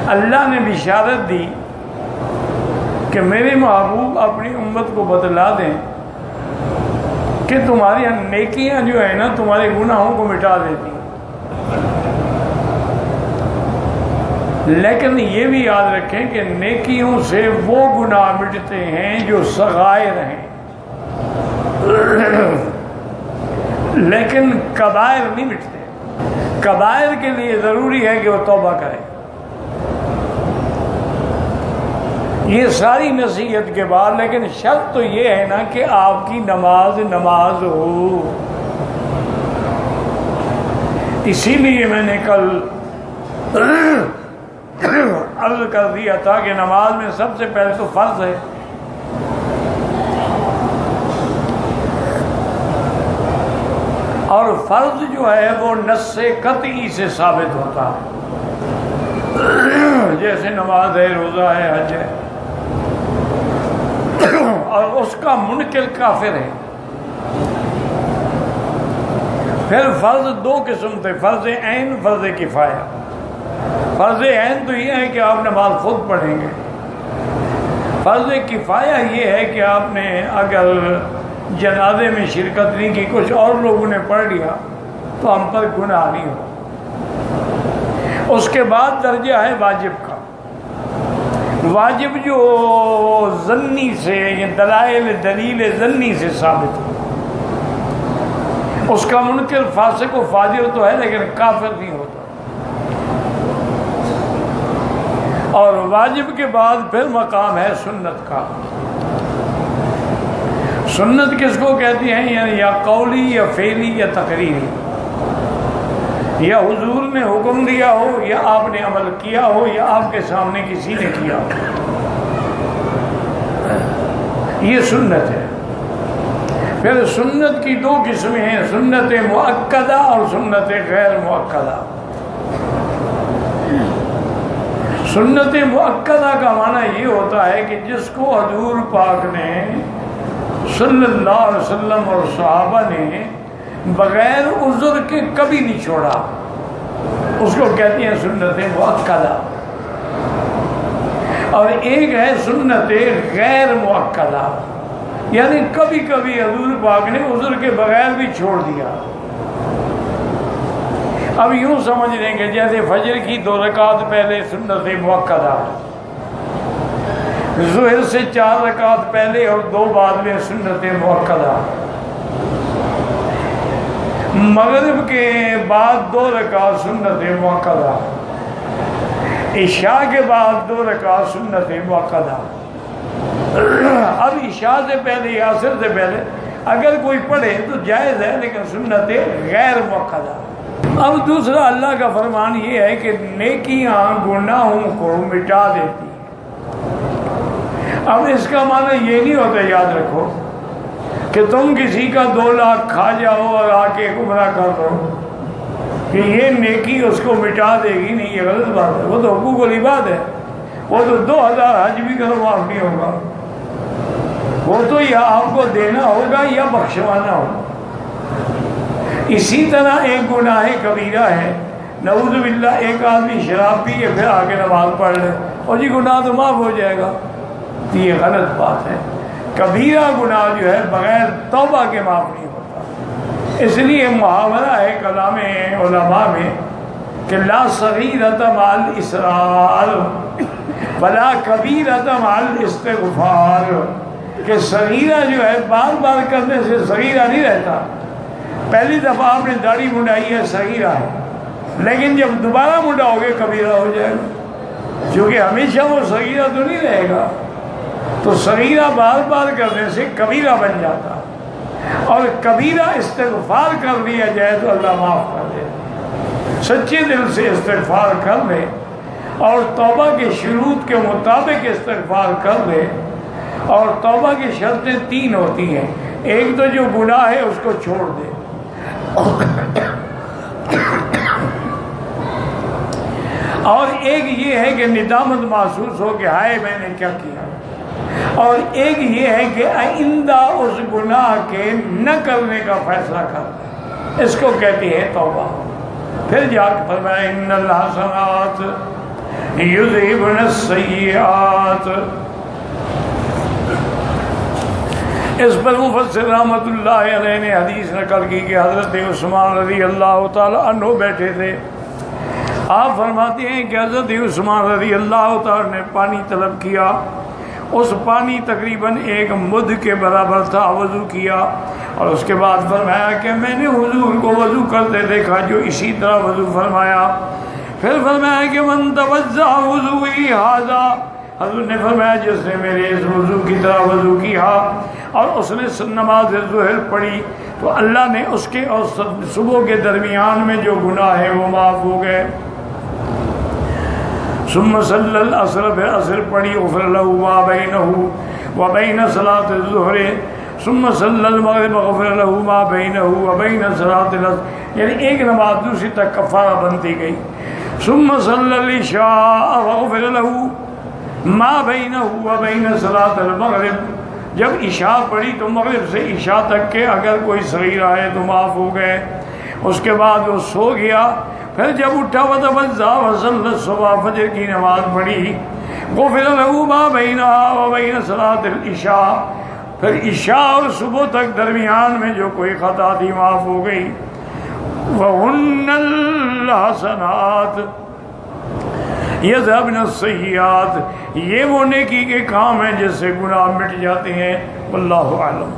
اللہ نے بشارت دی کہ میرے محبوب اپنی امت کو بتلا دیں کہ تمہاری نیکیاں جو ہے نا تمہارے گناہوں کو مٹا دیتی ہیں، لیکن یہ بھی یاد رکھیں کہ نیکیوں سے وہ گناہ مٹتے ہیں جو صغائر ہیں، لیکن کبائر نہیں مٹتے۔ کبائر کے لیے ضروری ہے کہ وہ توبہ کرے۔ یہ ساری نصیحت کے بعد لیکن شرط تو یہ ہے نا کہ آپ کی نماز ہو۔ اسی لیے میں نے کل عرض کر دیا تھا کہ نماز میں سب سے پہلے تو فرض ہے، اور فرض جو ہے وہ نص قطعی سے ثابت ہوتا ہے، جیسے نماز ہے، روزہ ہے، حج ہے، اور اس کا منکر کافر ہے۔ پھر فرض دو قسم تھے، فرض عین، فرض کفایہ۔ فرض عین تو یہ ہے کہ آپ نماز خود پڑھیں گے، فرض کفایہ یہ ہے کہ آپ نے اگر جنازے میں شرکت نہیں کی، کچھ اور لوگوں نے پڑھ لیا تو ہم پر گناہ نہیں ہو۔ اس کے بعد درجہ ہے واجب کا۔ واجب جو ظنی سے، یہ دلیل ظنی سے ثابت ہو، اس کا منکر فاسق و فاجر تو ہے لیکن کافر نہیں ہوتا۔ اور واجب کے بعد پھر مقام ہے سنت کا۔ سنت کس کو کہتی ہیں؟ یعنی یا قولی یا فعلی یا تقریری، یا حضور نے حکم دیا ہو، یا آپ نے عمل کیا ہو، یا آپ کے سامنے کسی نے کیا ہو، یہ سنت ہے۔ پھر سنت کی دو قسمیں ہیں، سنت مؤکدہ اور سنت غیر مؤکدہ۔ سنت مؤکدہ کا معنی یہ ہوتا ہے کہ جس کو حضور پاک نے صلی اللہ علیہ وسلم اور صحابہ نے بغیر عذر کے کبھی نہیں چھوڑا، اس کو کہتے ہیں سنت مؤکدہ۔ اور ایک ہے سنت غیر مؤکدہ، یعنی کبھی کبھی حضور پاک نے عذر کے بغیر بھی چھوڑ دیا۔ اب یوں سمجھ لیں گے جیسے فجر کی 2 رکعت پہلے سنت مؤکدہ، ظہر سے 4 رکعت پہلے اور 2 بعد میں سنت مؤکدہ، مغرب کے بعد 2 رکعت سنت مؤکدہ، عشاء کے بعد 2 رکعت سنت مؤکدہ۔ اب عشاء سے پہلے یا عصر سے پہلے اگر کوئی پڑھے تو جائز ہے، لیکن سنت غیر مؤکدہ۔ اب دوسرا اللہ کا فرمان یہ ہے کہ نیکیاں گناہوں کو مٹا دیتی۔ اب اس کا معنی یہ نہیں ہوتا، یاد رکھو، کہ تم کسی کا 2 لاکھ کھا جاؤ اور آ کے گمراہ کر دو کہ یہ نیکی اس کو مٹا دے گی، نہیں، یہ غلط بات ہے۔ وہ تو حقوق العباد ہے، وہ تو 2000 حج بھی کرو معاف نہیں ہوگا، وہ تو یا آپ کو دینا ہوگا یا بخشوانا ہوگا۔ اسی طرح ایک گناہ کبیرہ ہے، نعوذ باللہ، ایک آدمی شراب پیے پھر آگے نماز پڑھ لے اور جی گناہ تو معاف ہو جائے گا، تو یہ غلط بات ہے۔ کبیرہ گناہ جو ہے بغیر توبہ کے معاف نہیں ہوتا۔ اس لیے محاورہ ہے کلام علماء میں کہ لا صغیرۃ مع الاصرار ولا کبیرۃ مع الاستغفار، کہ صغیرہ جو ہے بار بار کرنے سے صغیرہ نہیں رہتا۔ پہلی دفعہ آپ نے داڑھی منڈائی ہے، صغیرہ ہے، لیکن جب دوبارہ منڈاؤ گے کبیرہ ہو جائے گا، کیونکہ ہمیشہ وہ صغیرہ تو نہیں رہے گا۔ تو صغیرہ بار بار کرنے سے کبیرہ بن جاتا، اور کبیرہ استغفار کر لیا جائے تو اللہ معاف کر دے۔ سچے دل سے استغفار کر لے اور توبہ کے شروط کے مطابق استغفار کر لے، اور توبہ کی شرطیں 3 ہوتی ہیں۔ ایک تو جو گناہ ہے اس کو چھوڑ دے، اور ایک یہ ہے کہ ندامت محسوس ہو کہ ہائے میں نے کیا کیا، اور ایک یہ ہے کہ آئندہ اس گناہ کے نہ کرنے کا فیصلہ کر، اس کو کہتی ہے توبہ۔ پھر جا کے فرمایا ان الحسنات یذہبن السیئات۔ اس پر مفسر رحمۃ اللہ علیہ نے حدیث نقل کی کہ حضرت عثمان رضی اللہ تعالی عنہ بیٹھے تھے۔ آپ فرماتے ہیں کہ حضرت عثمان رضی اللہ تعالی نے پانی طلب کیا، اس پانی تقریباً ایک مد کے برابر تھا، وضو کیا، اور اس کے بعد فرمایا کہ میں نے حضور کو وضو کرتے دیکھا جو اسی طرح وضو فرمایا۔ پھر فرمایا کہ من توضأ وضوئی ھذا، حضور نے فرمایا جس نے میرے اس وضو کی طرح وضو کیا اور اس نے نماز ظہر پڑھی تو اللہ نے اس کے اور صبح کے درمیان میں جو گناہ ہے وہ معاف ہو گئے۔ ثم صلی العصر، پھر عصر پڑھی، غفر له ما بینه وبین صلاۃ الظہر، ثم صلی المغرب غفر له ما بینه وبین صلاۃ العصر، یعنی ایک نماز دوسری تک کفارہ بنتی گئی۔ ثم صلی العشاء وغفر له ما بینه وبین صلاۃ المغرب، جب عشاء پڑھی تو مغرب سے عشاء تک کے اگر کوئی صغیرہ ہے تو معاف ہو گئے۔ اس کے بعد وہ سو گیا، پھر جب اٹھا وتوضأ وصلی الصبح، فجر کی نماز پڑھی، غفر له ما بینها وبین صلاۃ العشاء، پھر عشاء اور صبح تک درمیان میں جو کوئی خطا تھی معاف ہو گئی۔ وَهُنَّ الْحَسَنَاتُ یذهبن السیئات، یہ وہ نیکی کے کام ہیں جس سے گناہ مٹ جاتے ہیں۔ واللہ اعلم۔